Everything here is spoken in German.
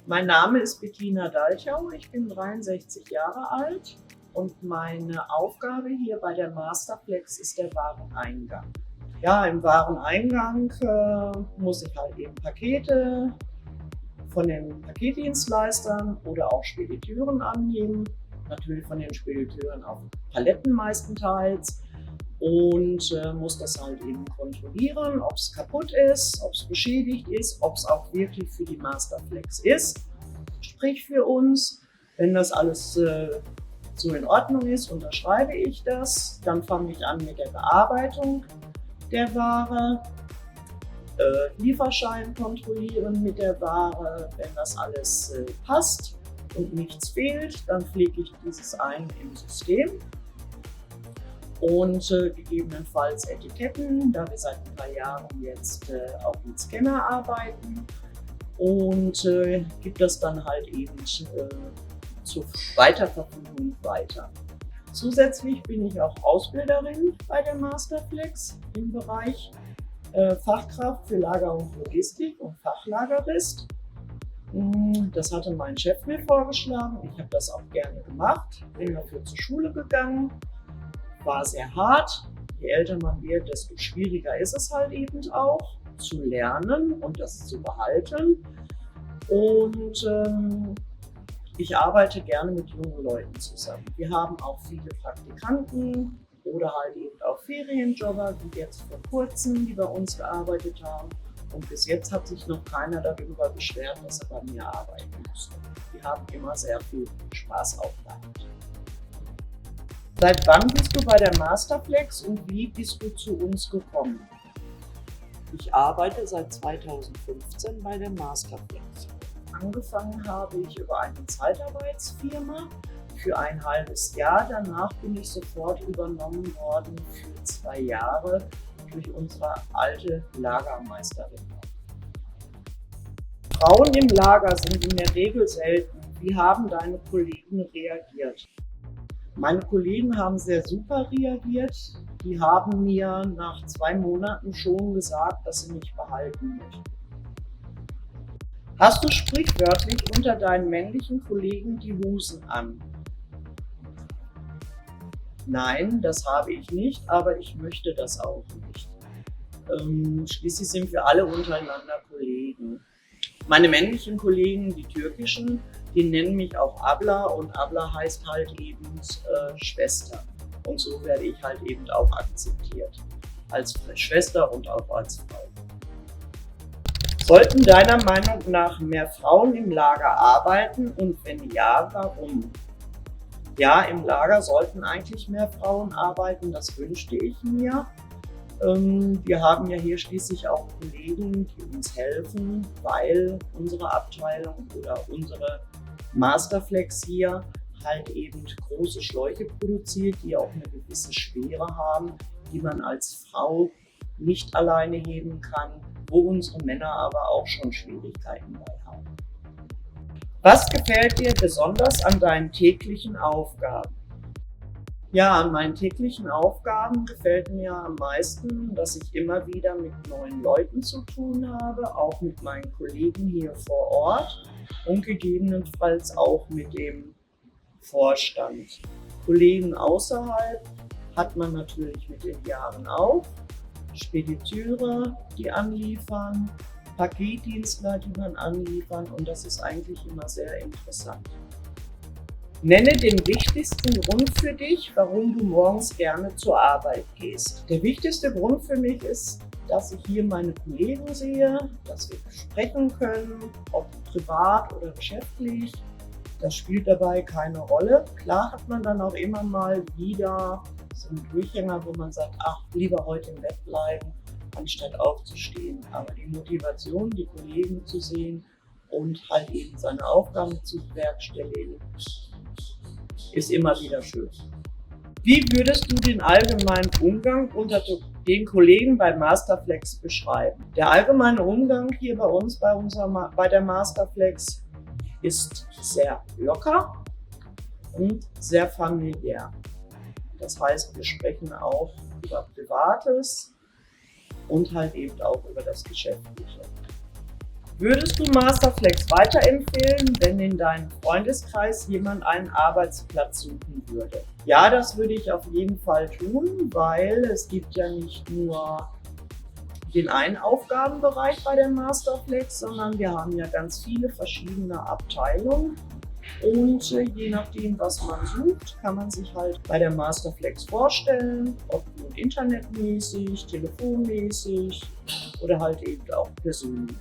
Mein Name ist Bettina Dalchau, ich bin 63 Jahre alt und meine Aufgabe hier bei der Masterflex ist der Wareneingang. Ja, im Wareneingang muss ich halt eben Pakete von den Paketdienstleistern oder auch Spediteuren annehmen. Natürlich von den Spediteuren auf Paletten meistenteils. Und muss das halt eben kontrollieren, ob es kaputt ist, ob es beschädigt ist, ob es auch wirklich für die Masterflex ist, sprich für uns. Wenn das alles so in Ordnung ist, unterschreibe ich das. Dann fange ich an mit der Bearbeitung der Ware, Lieferschein kontrollieren mit der Ware. Wenn das alles passt und nichts fehlt, dann pflege ich dieses ein im System. Und gegebenenfalls Etiketten, da wir seit ein paar Jahren jetzt auch mit Scanner arbeiten, und gibt das dann halt eben zur Weiterverfügung weiter. Zusätzlich bin ich auch Ausbilderin bei der Masterflex im Bereich Fachkraft für Lager und Logistik und Fachlagerist. Das hatte mein Chef mir vorgeschlagen. Ich habe das auch gerne gemacht, bin dafür zur Schule gegangen. War sehr hart. Je älter man wird, desto schwieriger ist es halt eben auch zu lernen und das zu behalten. Und ich arbeite gerne mit jungen Leuten zusammen. Wir haben auch viele Praktikanten oder halt eben auch Ferienjobber, wie jetzt vor kurzem, die bei uns gearbeitet haben. Und bis jetzt hat sich noch keiner darüber beschwert, dass er bei mir arbeiten musste. Die haben immer sehr viel Spaß auch gehabt. Seit wann bist du bei der Masterflex und wie bist du zu uns gekommen? Ich arbeite seit 2015 bei der Masterflex. Angefangen habe ich über eine Zeitarbeitsfirma für ein halbes Jahr. Danach bin ich sofort übernommen worden für 2 Jahre durch unsere alte Lagermeisterin. Frauen im Lager sind in der Regel selten. Wie haben deine Kollegen reagiert? Meine Kollegen haben sehr super reagiert. Die haben mir nach 2 Monaten schon gesagt, dass sie mich behalten möchten. Hast du sprichwörtlich unter deinen männlichen Kollegen die Hosen an? Nein, das habe ich nicht, aber ich möchte das auch nicht. Schließlich sind wir alle untereinander Kollegen. Meine männlichen Kollegen, die türkischen, die nennen mich auch Abla und Abla heißt halt eben Schwester. Und so werde ich halt eben auch akzeptiert. Als Schwester und auch als Frau. Sollten deiner Meinung nach mehr Frauen im Lager arbeiten und wenn ja, warum? Ja, im Lager sollten eigentlich mehr Frauen arbeiten, das wünschte ich mir. Wir haben ja hier schließlich auch Kollegen, die uns helfen, weil unsere Abteilung oder unsere Masterflex hier halt eben große Schläuche produziert, die auch eine gewisse Schwere haben, die man als Frau nicht alleine heben kann, wo unsere Männer aber auch schon Schwierigkeiten bei haben. Was gefällt dir besonders an deinen täglichen Aufgaben? Ja, an meinen täglichen Aufgaben gefällt mir am meisten, dass ich immer wieder mit neuen Leuten zu tun habe, auch mit meinen Kollegen hier vor Ort und gegebenenfalls auch mit dem Vorstand. Kollegen außerhalb hat man natürlich mit den Jahren auch. Spediteure, die anliefern, Paketdienstler, die man anliefern und das ist eigentlich immer sehr interessant. Nenne den wichtigsten Grund für dich, warum du morgens gerne zur Arbeit gehst. Der wichtigste Grund für mich ist, dass ich hier meine Kollegen sehe, dass wir sprechen können, ob privat oder geschäftlich. Das spielt dabei keine Rolle. Klar hat man dann auch immer mal wieder so einen Durchhänger, wo man sagt, ach, lieber heute im Bett bleiben, anstatt aufzustehen. Aber die Motivation, die Kollegen zu sehen und halt eben seine Aufgaben zu bewerkstelligen, ist immer wieder schön. Wie würdest du den allgemeinen Umgang unter den Kollegen bei Masterflex beschreiben? Der allgemeine Umgang hier bei uns, bei der Masterflex, ist sehr locker und sehr familiär. Das heißt, wir sprechen auch über Privates und halt eben auch über das Geschäftliche. Würdest du Masterflex weiterempfehlen, wenn in deinem Freundeskreis jemand einen Arbeitsplatz suchen würde? Ja, das würde ich auf jeden Fall tun, weil es gibt ja nicht nur den einen Aufgabenbereich bei der Masterflex, sondern wir haben ja ganz viele verschiedene Abteilungen. Und je nachdem, was man sucht, kann man sich halt bei der Masterflex vorstellen, ob nun internetmäßig, telefonmäßig oder halt eben auch persönlich.